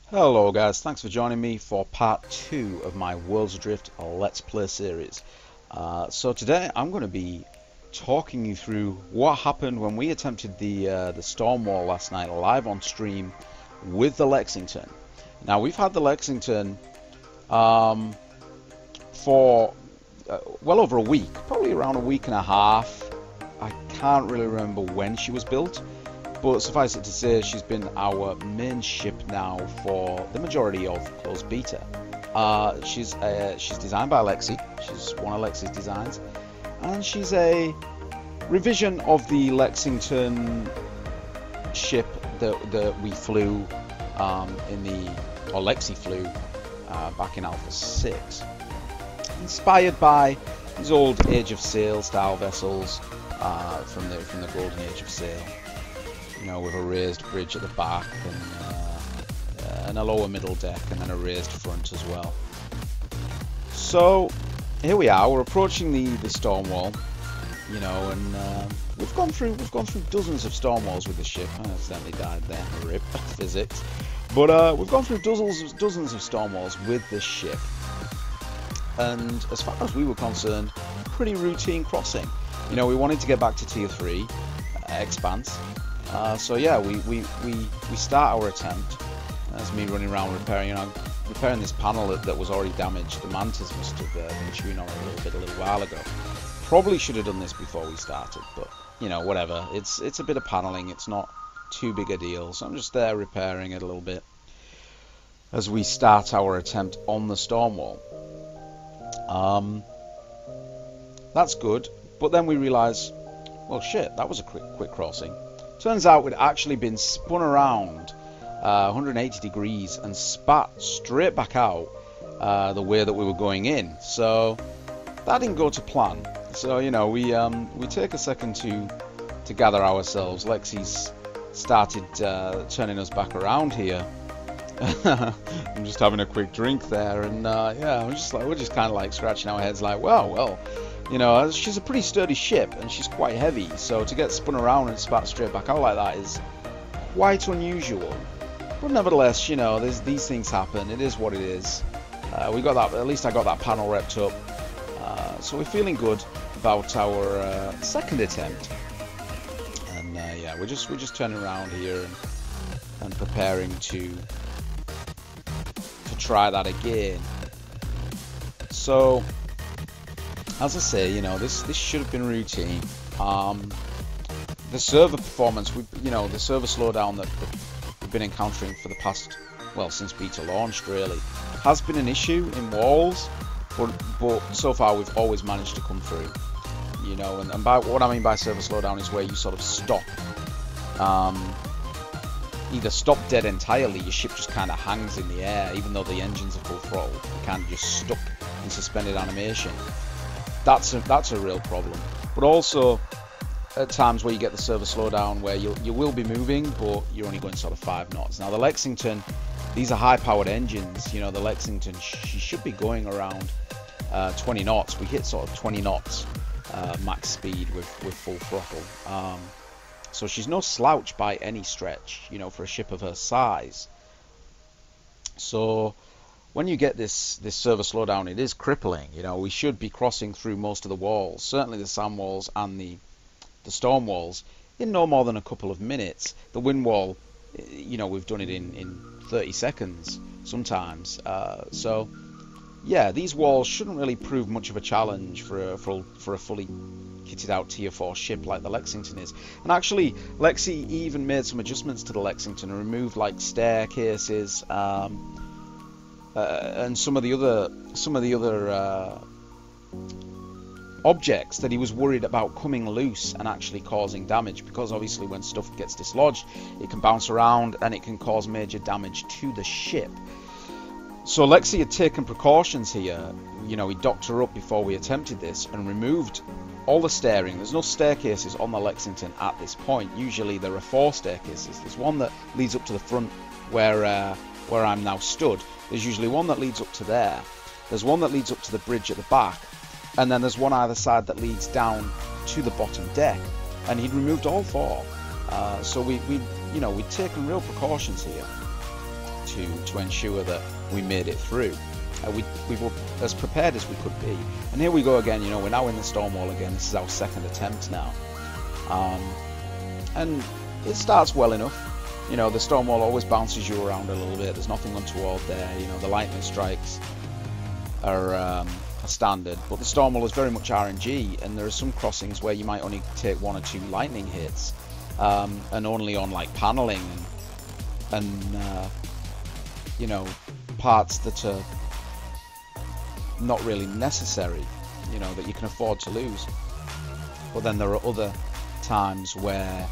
Hello guys, thanks for joining me for part 2 of my Worlds Adrift Let's Play series. So today I'm going to be talking you through what happened when we attempted the stormwall last night live on stream with the Lexington. Now we've had the Lexington for well over a week, probably around a week and a half. I can't really remember when she was built. But suffice it to say, she's been our main ship now for the majority of closed beta. She's designed by Lexi. She's one of Lexi's designs, and she's a revision of the Lexington ship that we flew or Lexi flew back in Alpha 6. Inspired by these old Age of Sail style vessels from the Golden Age of Sail. You know, with a raised bridge at the back and a lower middle deck, and then a raised front as well. So here we are. We're approaching the storm wall, you know, and we've gone through dozens of storm walls with the ship. I accidentally died there. Rip physics. But we've gone through dozens of storm walls with this ship, and as far as we were concerned, pretty routine crossing. You know, we wanted to get back to tier 3 expanse. So yeah, we start our attempt. That's me running around repairing this panel that was already damaged. The mantis must have been chewing on it a little while ago. Probably should have done this before we started, but you know, whatever. It's a bit of paneling. It's not too big a deal. So I'm just there repairing it a little bit as we start our attempt on the stormwall. That's good, but then we realise, well, shit, that was a quick crossing. Turns out we'd actually been spun around 180 degrees and spat straight back out the way that we were going in. So that didn't go to plan. So, you know, we take a second to gather ourselves. Lexi's started turning us back around here. I'm just having a quick drink there, and yeah, we're just kind of like scratching our heads, like, well. You know, she's a pretty sturdy ship, and she's quite heavy, so to get spun around and spat straight back out like that is quite unusual. But nevertheless, you know, these things happen. It is what it is. We got that. At least I got that panel repped up. So we're feeling good about our second attempt. And yeah, we're just turning around here and preparing to try that again. So, as I say, you know, this should have been routine. The server performance, the server slowdown that we've been encountering for the past, well, since beta launched, really, has been an issue in Worlds, but so far we've always managed to come through. You know, and by what I mean by server slowdown is where you sort of stop, either stop dead entirely, your ship just kind of hangs in the air, even though the engines are full throttle, you're kind of just stuck in suspended animation. That's a real problem. But also at times where you get the server slowdown where you will be moving, but you're only going sort of 5 knots. Now the Lexington, these are high-powered engines. You know, the Lexington, she should be going around 20 knots. We hit sort of 20 knots max speed with full throttle. So she's no slouch by any stretch, you know, for a ship of her size. So when you get this server slowdown, it is crippling. You know, we should be crossing through most of the walls, certainly the sand walls and the storm walls, in no more than a couple of minutes. The wind wall, you know, we've done it in 30 seconds sometimes. So yeah, these walls shouldn't really prove much of a challenge for a fully kitted out tier 4 ship like the Lexington is. And actually, Lexi even made some adjustments to the Lexington and removed like staircases. And some of the other objects that he was worried about coming loose and actually causing damage, because obviously when stuff gets dislodged, it can bounce around and it can cause major damage to the ship. So Lexi had taken precautions here. You know, he docked her up before we attempted this and removed all the steering. There's no staircases on the Lexington at this point. Usually there are 4 staircases. There's one that leads up to the front where I'm now stood. There's usually one that leads up to there. There's one that leads up to the bridge at the back, and then there's one either side that leads down to the bottom deck. And he'd removed all 4. So we'd taken real precautions here. to ensure that we made it through. We were as prepared as we could be. And here we go again, you know, we're now in the stormwall again. This is our second attempt now. And it starts well enough. You know, the stormwall always bounces you around a little bit. There's nothing untoward there. You know, the lightning strikes are standard, but the stormwall is very much RNG, and there are some crossings where you might only take 1 or 2 lightning hits, and only on like paneling and you know, parts that are not really necessary, you know, that you can afford to lose. But then there are other times where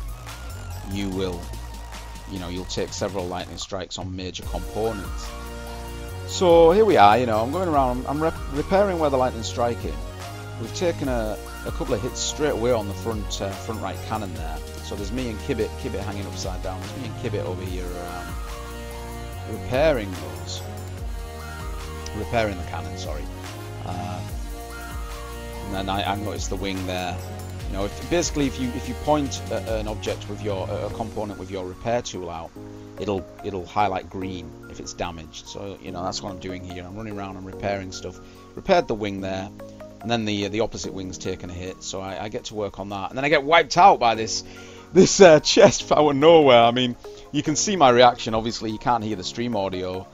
you will, you know, you'll take several lightning strikes on major components. So here we are, you know, I'm going around, I'm repairing where the lightning's striking. We've taken a couple of hits straight away on the front right cannon there. So there's me and Kibbit hanging upside down. There's me and Kibbit over here repairing the cannon, sorry. And then I noticed the wing there. You know, basically if you point at an object with a component with your repair tool out, it'll highlight green if it's damaged. So, you know, that's what I'm doing here. I'm running around and repairing stuff. Repaired the wing there, and then the opposite wing's taken a hit. So I get to work on that, and then I get wiped out by this chest out of nowhere. I mean, you can see my reaction. Obviously, you can't hear the stream audio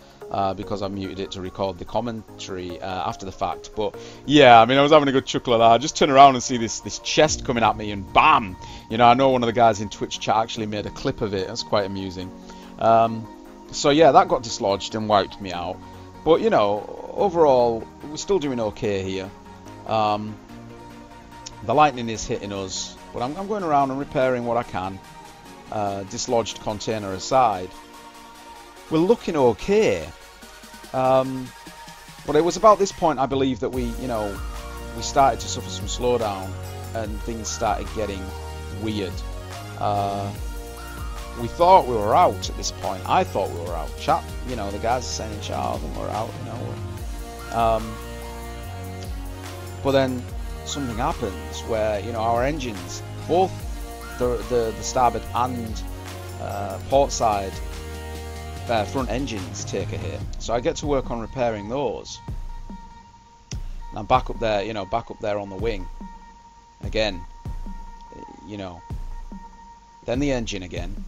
because I muted it to record the commentary after the fact. But yeah, I mean, I was having a good chuckle at that. I just turn around and see this chest coming at me, and bam! You know, I know one of the guys in Twitch chat actually made a clip of it. That's quite amusing. So yeah, that got dislodged and wiped me out. But you know, overall, we're still doing okay here. The lightning is hitting us, but I'm going around and repairing what I can. Dislodged container aside, we're looking okay. But it was about this point, I believe, that we started to suffer some slowdown and things started getting weird. We thought we were out at this point. I thought we were out. Chat, you know, the guys are saying in chat, I think we're out, you know. But then something happens where, you know, our engines, both the starboard and port side front engines take a hit. So I get to work on repairing those. And I'm back up there, you know, on the wing. Again, you know. Then the engine again.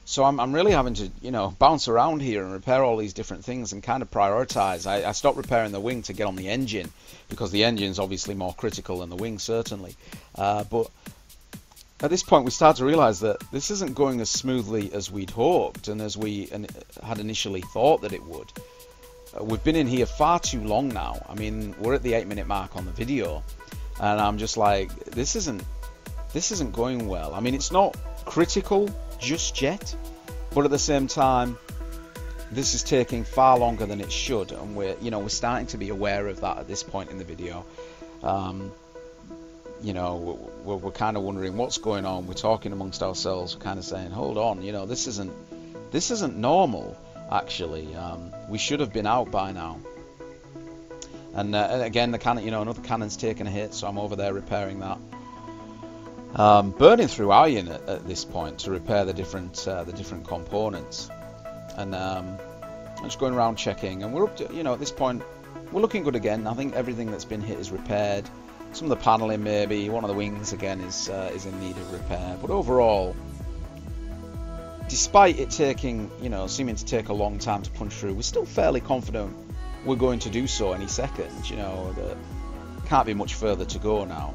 So I'm really having to, you know, bounce around here and repair all these different things and kind of prioritize. I stopped repairing the wing to get on the engine because the engine's obviously more critical than the wing, certainly. But at this point we start to realize that this isn't going as smoothly as we'd hoped and as we had initially thought that it would. We've been in here far too long now. I mean, we're at the 8-minute mark on the video, and I'm just like, this isn't going well. I mean, it's not critical just yet, but at the same time, this is taking far longer than it should, and we're starting to be aware of that at this point in the video. You know, we're kind of wondering what's going on. We're talking amongst ourselves. We're kind of saying, hold on, you know, this isn't normal. Actually, we should have been out by now. And again, the cannon, you know, another cannon's taken a hit, so I'm over there repairing that. Burning through iron at this point to repair the different components, and I'm just going around checking, and we're up to, you know, at this point we're looking good again. I think everything that's been hit is repaired. Some of the paneling, maybe one of the wings again is in need of repair, but overall, despite it taking, you know, seeming to take a long time to punch through, we're still fairly confident we're going to do so any second. You know, that can't be much further to go now.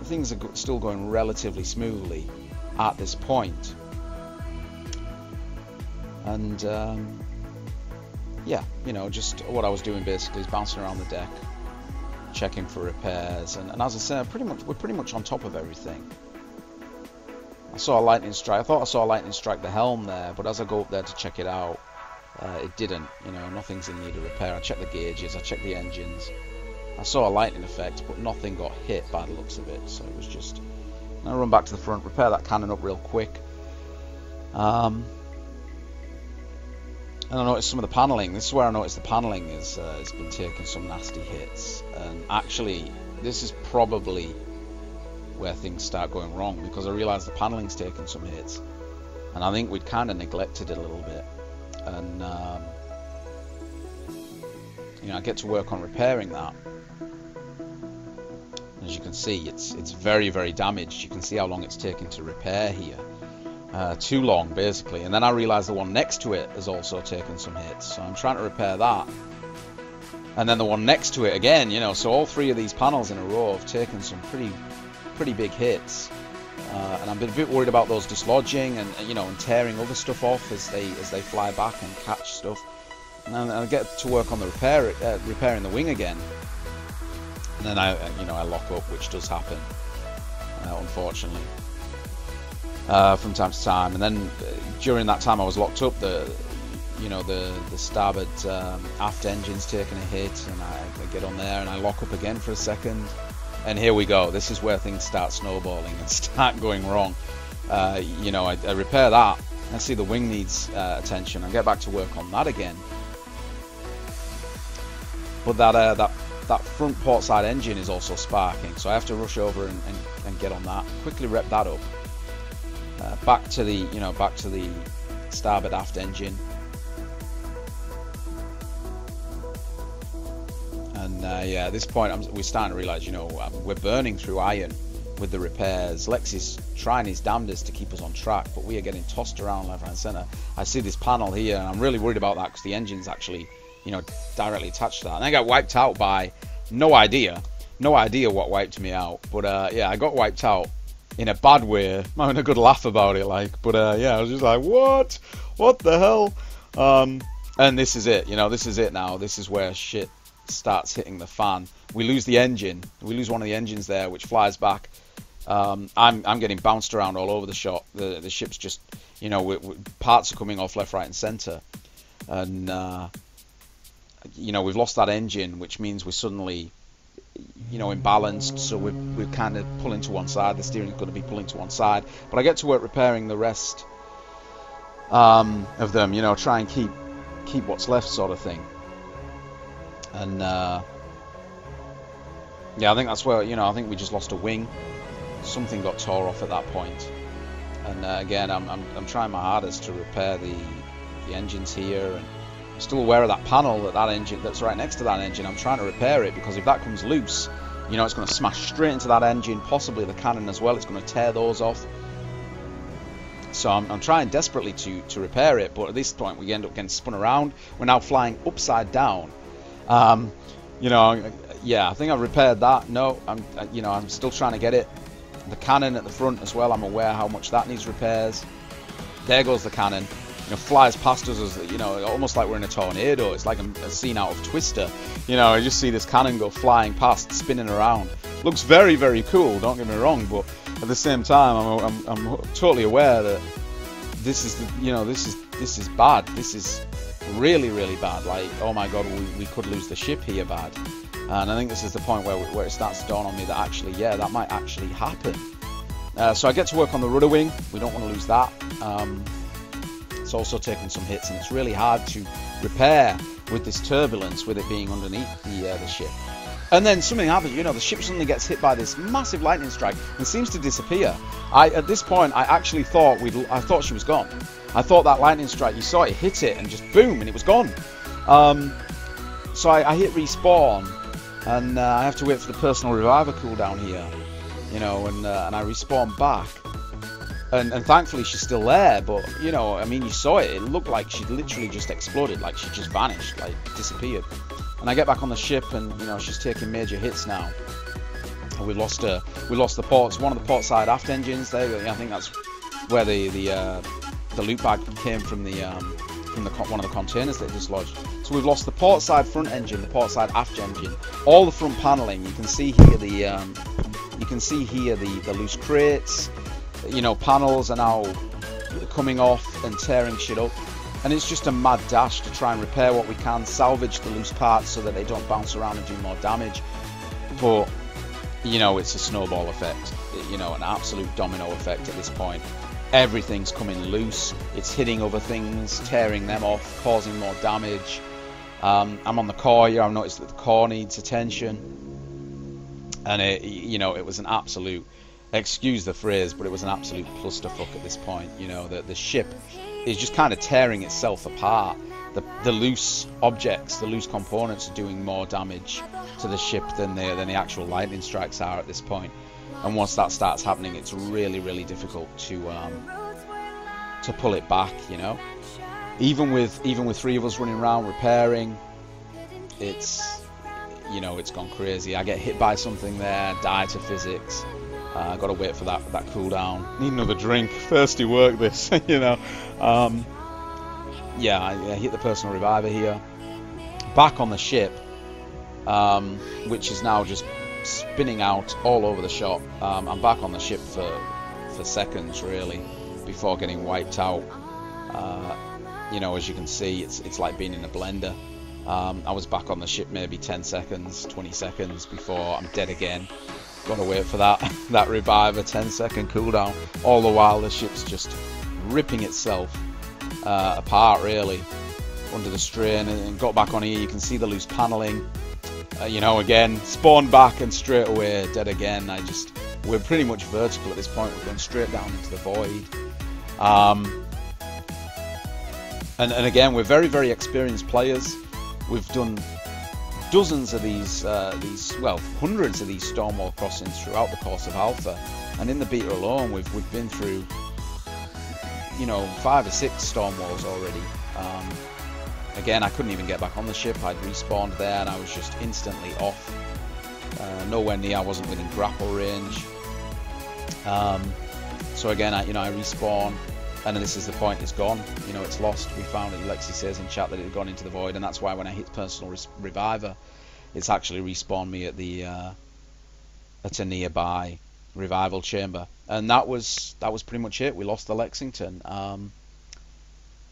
Things are still going relatively smoothly at this point. And yeah, you know, just what I was doing basically is bouncing around the deck, checking for repairs, and as I said, we're pretty much on top of everything. I saw a lightning strike. I thought I saw a lightning strike the helm there, but as I go up there to check it out, it didn't. You know, nothing's in need of repair. I checked the gauges, I checked the engines. I saw a lightning effect, but nothing got hit by the looks of it, so it was just... And I run back to the front, repair that cannon up real quick. And I noticed some of the paneling. This is where I noticed the paneling has been taking some nasty hits. And actually, this is probably where things start going wrong, because I realised the paneling's taken some hits. And I think we'd kind of neglected it a little bit. and you know, I get to work on repairing that. As you can see, it's very, very damaged. You can see how long it's taken to repair here. Too long, basically. And then I realised the one next to it has also taken some hits, so I'm trying to repair that. And then the one next to it again, you know, so all three of these panels in a row have taken some pretty big hits. And I'm a bit worried about those dislodging and, you know, and tearing other stuff off as they fly back and catch stuff. And I get to work on the repairing the wing again. And then I lock up, which does happen, unfortunately, from time to time. And then during that time I was locked up, the starboard aft engine's taking a hit, and I get on there and I lock up again for a second. And here we go. This is where things start snowballing and start going wrong. You know, I repair that. I see the wing needs attention. I get back to work on that again. But that front port side engine is also sparking, so I have to rush over and get on that. Quickly rep that up. Back to the starboard aft engine. And yeah, at this point we're starting to realise, you know, we're burning through iron with the repairs. Lex is trying his damnedest to keep us on track, but we are getting tossed around left, right and centre. I see this panel here, and I'm really worried about that because the engine's actually, you know, directly attached to that. And I got wiped out by no idea what wiped me out. But yeah, I got wiped out in a bad way. I'm having a good laugh about it, like. But yeah, I was just like, what the hell? And this is it, you know, this is it now. This is where shit starts hitting the fan. We lose the engine. We lose one of the engines there, which flies back. I'm getting bounced around all over the shop. The ship's just, you know, parts are coming off left, right, and centre. And you know, we've lost that engine, which means we're suddenly, you know, imbalanced. So we're kind of pulling to one side. The steering's going to be pulling to one side. But I get to work repairing the rest of them. You know, try and keep what's left, sort of thing. And yeah, I think that's where, you know, I think we just lost a wing. Something got tore off at that point. And again, I'm trying my hardest to repair the engines here. And I'm still aware of that panel, that engine that's right next to that engine. I'm trying to repair it because if that comes loose, you know, it's going to smash straight into that engine, possibly the cannon as well. It's going to tear those off. So I'm trying desperately to repair it, but at this point we end up getting spun around. We're now flying upside down. You know, yeah, I think I've repaired that. No, I'm still trying to get it. The cannon at the front as well, I'm aware how much that needs repairs. There goes the cannon. You know, flies past us as, you know, almost like we're in a tornado. It's like a scene out of Twister. You know, I just see this cannon go flying past, spinning around. Looks very, very cool, don't get me wrong, but at the same time, I'm totally aware that this is, you know, this is bad. This is really, really bad. Like, oh my god, we could lose the ship here bad. And I think this is the point where it starts to dawn on me that actually, yeah, that might actually happen. So I get to work on the rudder wing. We don't want to lose that. It's also taken some hits, and it's really hard to repair with this turbulence, with it being underneath the ship. And then something happens, you know, the ship suddenly gets hit by this massive lightning strike and seems to disappear. At this point, I actually thought I thought she was gone. I thought that lightning strike, you saw it hit it and just boom, and it was gone. So I hit respawn, and I have to wait for the personal reviver cooldown here, you know, and I respawn back. And thankfully she's still there, but, you know, I mean, you saw it. It looked like she'd literally just exploded, like she just vanished, like disappeared. And I get back on the ship, and, you know, she's taking major hits now. And we lost the ports, one of the port side aft engines there. I think that's where the loot bag came from one of the containers that dislodged. So we've lost the port side front engine, the port side aft engine, all the front paneling. You can see here the loose crates. You know, panels are now coming off and tearing shit up, and it's just a mad dash to try and repair what we can, salvage the loose parts so that they don't bounce around and do more damage. But, you know, it's a snowball effect, you know, an absolute domino effect at this point. Everything's coming loose, it's hitting other things, tearing them off, causing more damage. I'm on the core here. I've noticed that the core needs attention, and it was an absolute, excuse the phrase, but it was an absolute clusterfuck at this point. You know, the ship is just kind of tearing itself apart. The loose objects, the loose components are doing more damage to the ship than the actual lightning strikes are at this point. And once that starts happening, it's really, really difficult to pull it back, you know. Even with 3 of us running around repairing, it's, you know, it's gone crazy. I get hit by something there, die to physics. I got to wait for that cooldown. Need another drink. Thirsty work this, you know. Yeah, I hit the personal reviver here. Back on the ship, which is now just spinning out all over the shop. I'm back on the ship for seconds really before getting wiped out. You know, as you can see, it's like being in a blender. I was back on the ship maybe 10 seconds, 20 seconds before I'm dead again. Gotta wait for that reviver, 10-second cooldown. All the while the ship's just ripping itself apart really under the strain, and got back on here. You can see the loose paneling. You know, again, spawned back and straight away dead again. We're pretty much vertical at this point. We're going straight down into the void. And again, we're very, very experienced players. We've done dozens of these, well, hundreds of these stormwall crossings throughout the course of Alpha, and in the beta alone, we've been through, you know, 5 or 6 stormwalls already. Again, I couldn't even get back on the ship. I'd respawned there, and I was just instantly off. Nowhere near. I wasn't within grapple range. So again, I respawn. And this is the point, it's gone, you know, it's lost. We found it, Lexi says in chat that it had gone into the void, and that's why when I hit personal reviver, it's actually respawned me at a nearby revival chamber. And that was pretty much it. We lost the Lexington.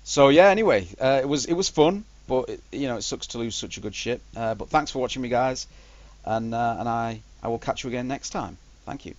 So yeah, anyway, it was fun, but you know, it sucks to lose such a good ship. But thanks for watching me, guys, and I will catch you again next time. Thank you.